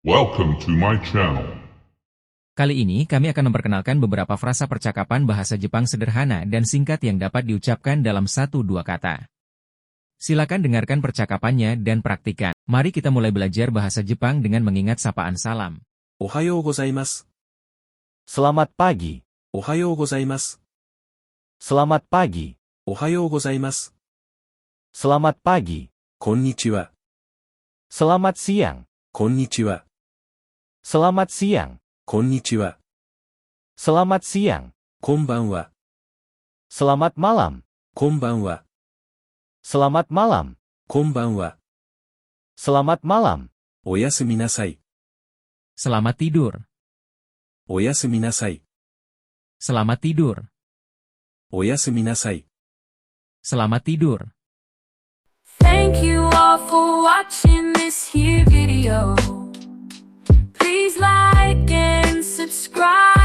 Welcome to my channel. Kali ini kami akan memperkenalkan beberapa frasa percakapan bahasa Jepang sederhana dan singkat yang dapat diucapkan dalam 1-2 kata. Silakan dengarkan percakapannya dan praktikan. Mari kita mulai belajar bahasa Jepang dengan mengingat sapaan salam. Ohayou gozaimasu. Selamat pagi. Ohayou gozaimasu. Selamat pagi. Ohayou gozaimasu. Selamat pagi. Konnichiwa. Selamat siang. Konnichiwa. Selamat siang. Konnichiwa. Selamat siang. Konbanwa. Selamat malam. Konbanwa. Selamat malam. Konbanwa. Selamat malam. Oyasumi nasai. Selamat tidur. Oyasumi nasai. Selamat tidur. Oyasumi nasai. Selamat tidur. Thank you all for watching this here video. Please like and subscribe.